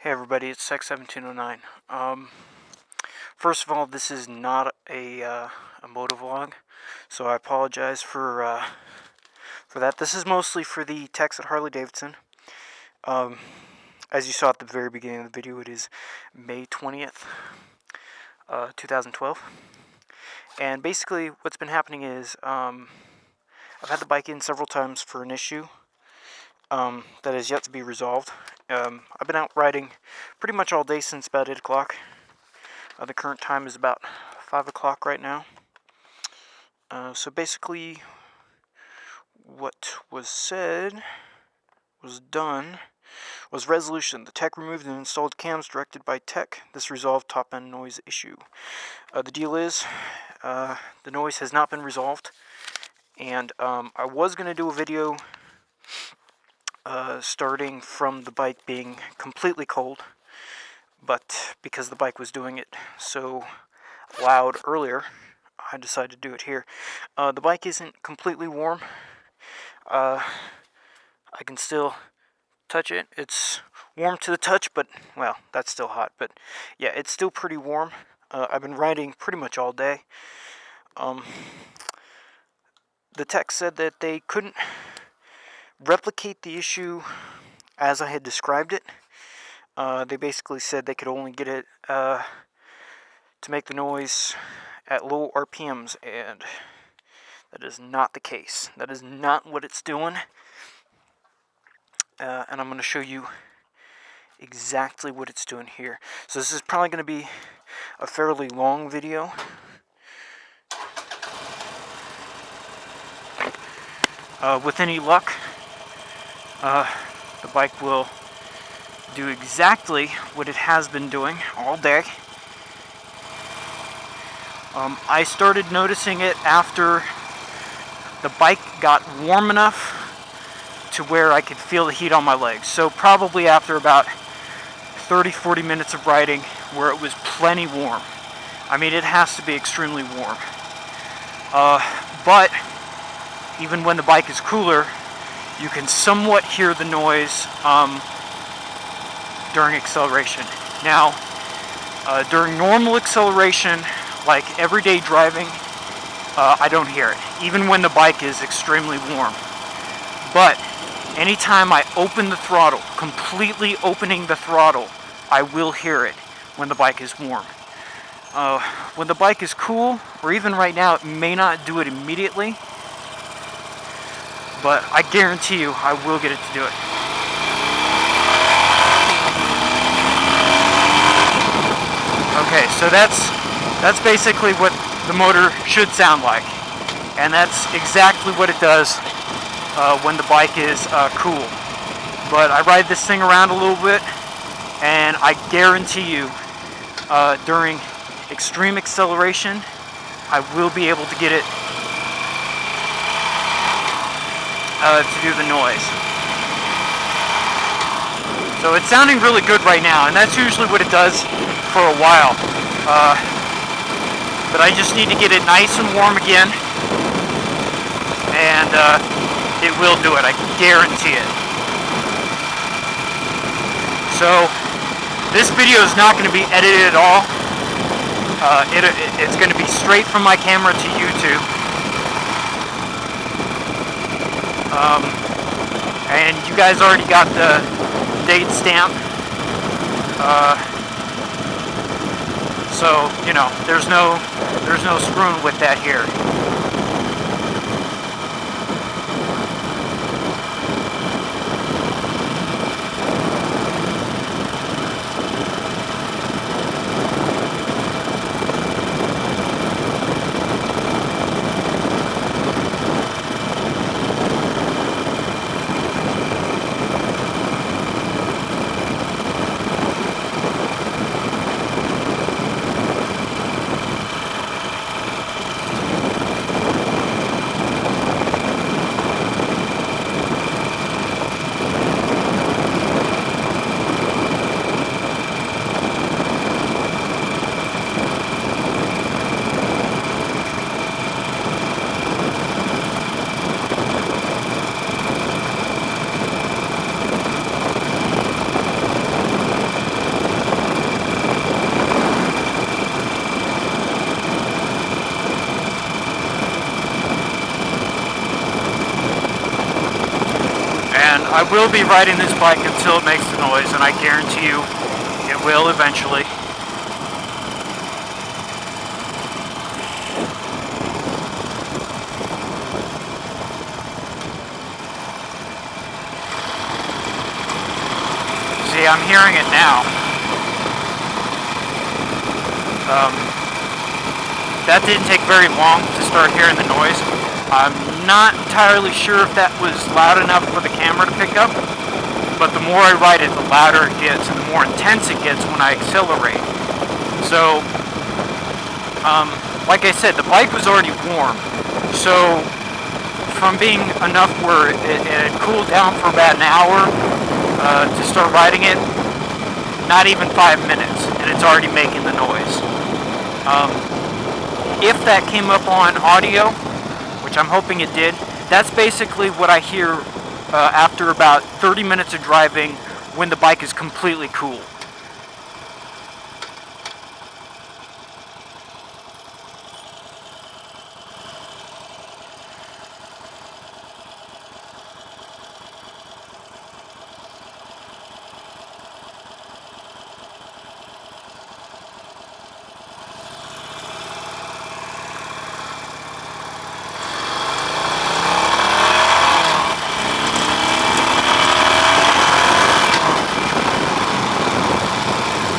Hey everybody, it's Sex1709. First of all, this is not a motovlog, so I apologize for that. This is mostly for the techs at Harley-Davidson. As you saw at the very beginning of the video, it is May 20th, 2012. And basically, what's been happening is I've had the bike in several times for an issue that is yet to be resolved. I've been out riding pretty much all day since about 8 o'clock. The current time is about 5 o'clock right now. So basically, what was said, was done, was resolution. The tech removed and installed cams directed by tech. This resolved top-end noise issue. The deal is, the noise has not been resolved. And I was going to do a video starting from the bike being completely cold, but because the bike was doing it so loud earlier, I decided to do it here. The bike isn't completely warm. I can still touch it. It's warm to the touch, but, well, that's still hot. But, yeah, it's still pretty warm. I've been riding pretty much all day. The tech said that they couldn't replicate the issue as I had described it. They basically said they could only get it to make the noise at low RPMs, and that is not the case. That is not what it's doing. And I'm going to show you exactly what it's doing here. So this is probably going to be a fairly long video. With any luck, the bike will do exactly what it has been doing all day. I started noticing it after the bike got warm enough to where I could feel the heat on my legs. So probably after about 30-40 minutes of riding where it was plenty warm. I mean, it has to be extremely warm. But even when the bike is cooler, you can somewhat hear the noise during acceleration. Now, during normal acceleration, like everyday driving, I don't hear it, even when the bike is extremely warm. But anytime I open the throttle, completely opening the throttle, I will hear it when the bike is warm. When the bike is cool, or even right now, it may not do it immediately, but I guarantee you I will get it to do it. Okay, so that's basically what the motor should sound like. And that's exactly what it does when the bike is cool. But I ride this thing around a little bit, and I guarantee you during extreme acceleration, I will be able to get it to do the noise. So it's sounding really good right now, and that's usually what it does for a while. But I just need to get it nice and warm again, and it will do it, I guarantee it. So this video is not going to be edited at all. It's going to be straight from my camera to YouTube. And you guys already got the date stamp. So, you know, there's no screwing with that here. will be riding this bike until it makes the noise, and I guarantee you it will eventually. See, I'm hearing it now. That didn't take very long to start hearing the noise. I'm not entirely sure if that was loud enough for the camera to pick up, but the more I ride it, the louder it gets and the more intense it gets when I accelerate. So, like I said, the bike was already warm, so from being enough where it had cooled down for about an hour to start riding it, not even 5 minutes, and it's already making the noise. If that came up on audio, which I'm hoping it did, that's basically what I hear after about 30 minutes of driving when the bike is completely cool.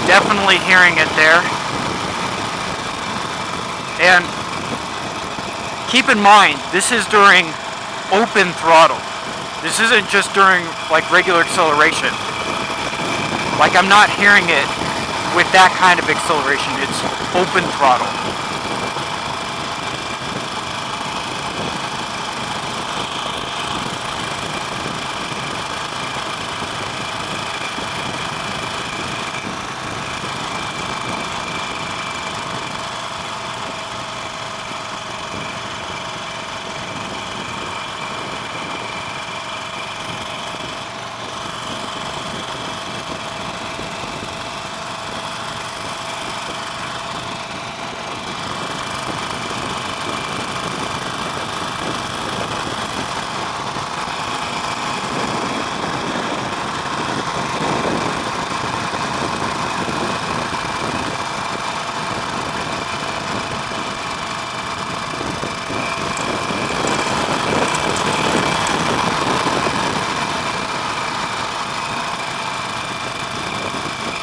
Definitely hearing it there. And keep in mind, this is during open throttle. This isn't just during like regular acceleration. Like, I'm not hearing it with that kind of acceleration. It's open throttle.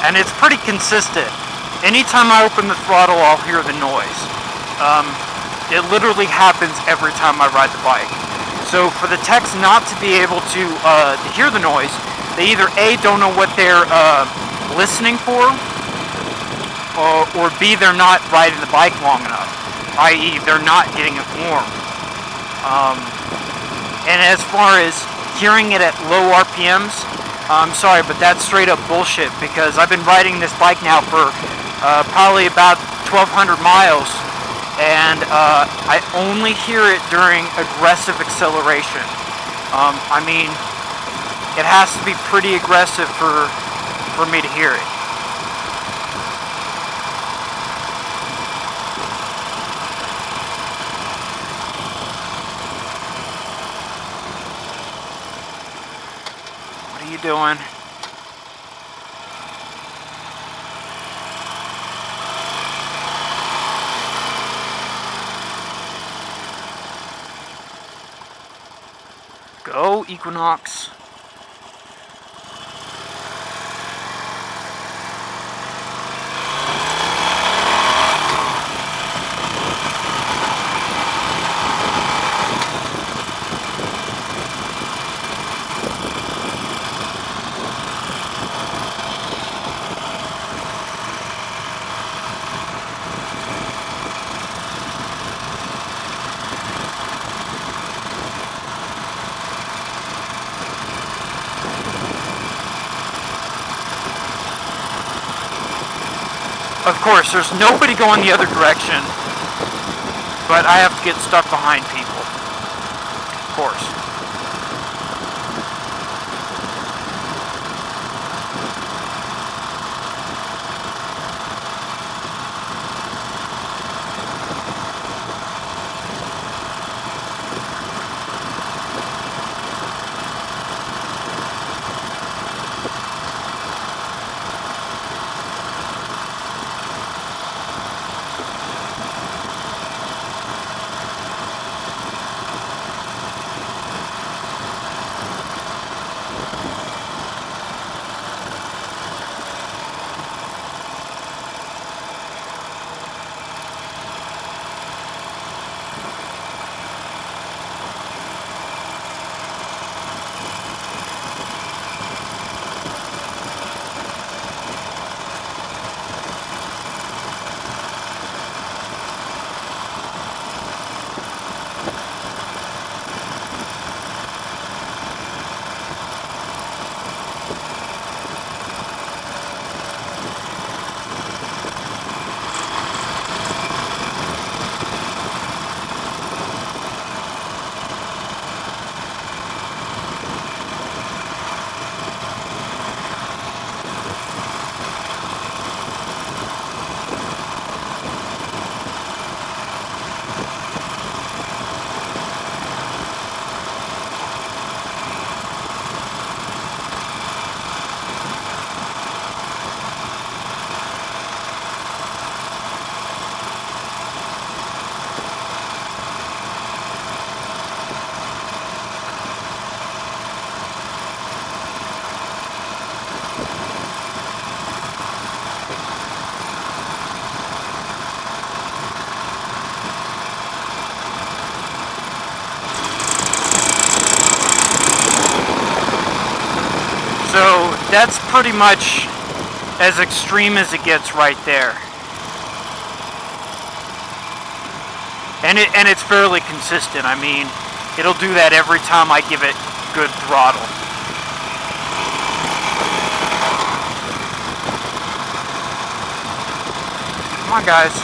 And it's pretty consistent. Anytime I open the throttle, I'll hear the noise. It literally happens every time I ride the bike. So for the techs not to be able to hear the noise, they either A, don't know what they're listening for, or B, they're not riding the bike long enough, i.e. they're not getting it warm. And as far as hearing it at low RPMs, I'm sorry, but that's straight up bullshit, because I've been riding this bike now for probably about 1,200 miles, and I only hear it during aggressive acceleration. I mean, it has to be pretty aggressive for me to hear it. What are you doing? Go, Equinox. Of course, there's nobody going the other direction, but I have to get stuck behind people. Of course. So that's pretty much as extreme as it gets right there. And it's fairly consistent. I mean, it'll do that every time I give it good throttle. Come on, guys.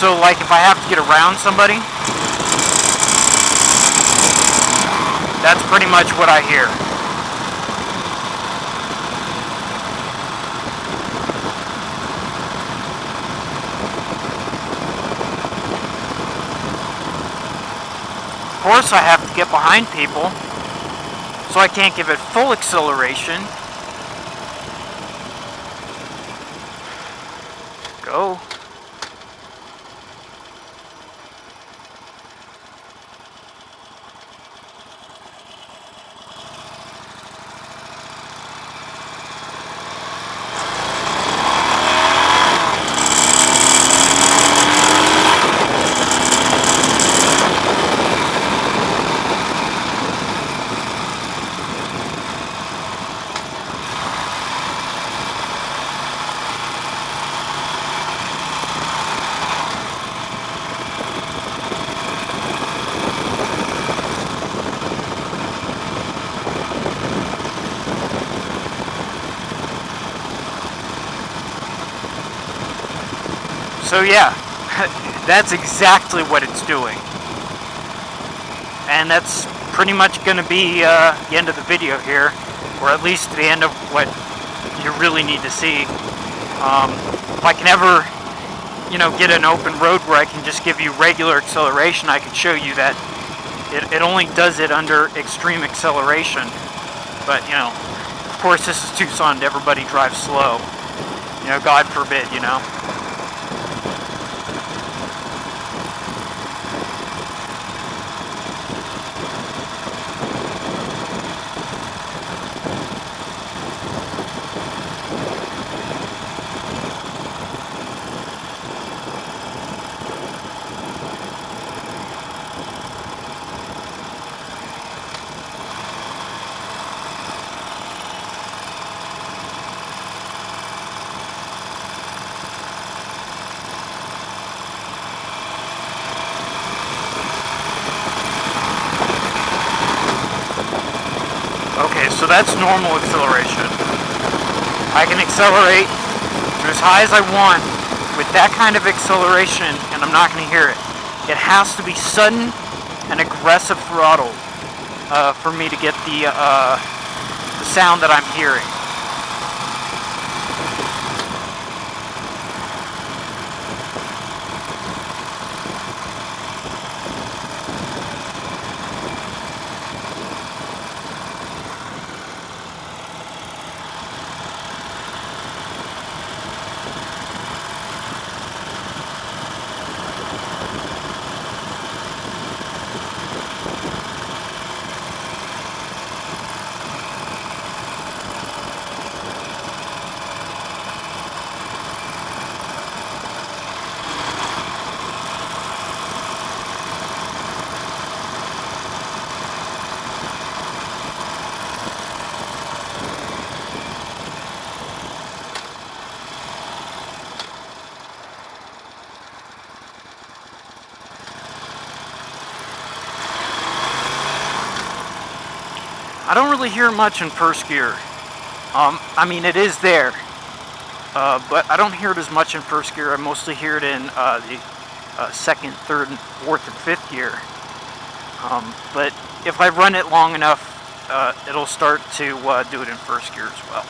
So, like, if I have to get around somebody, that's pretty much what I hear. Of course, I have to get behind people, so I can't give it full acceleration. Go. So yeah, that's exactly what it's doing. And that's pretty much going to be the end of the video here, or at least the end of what you really need to see. If I can ever, get an open road where I can just give you regular acceleration, I can show you that it only does it under extreme acceleration. But, of course this is Tucson, everybody drives slow. God forbid, Okay, so that's normal acceleration. I can accelerate to as high as I want with that kind of acceleration, and I'm not going to hear it. It has to be sudden and aggressive throttle for me to get the sound that I'm hearing. I don't really hear much in first gear. I mean, it is there, but I don't hear it as much in first gear. I mostly hear it in the second, third, and fourth, and fifth gear. But if I run it long enough, it'll start to do it in first gear as well.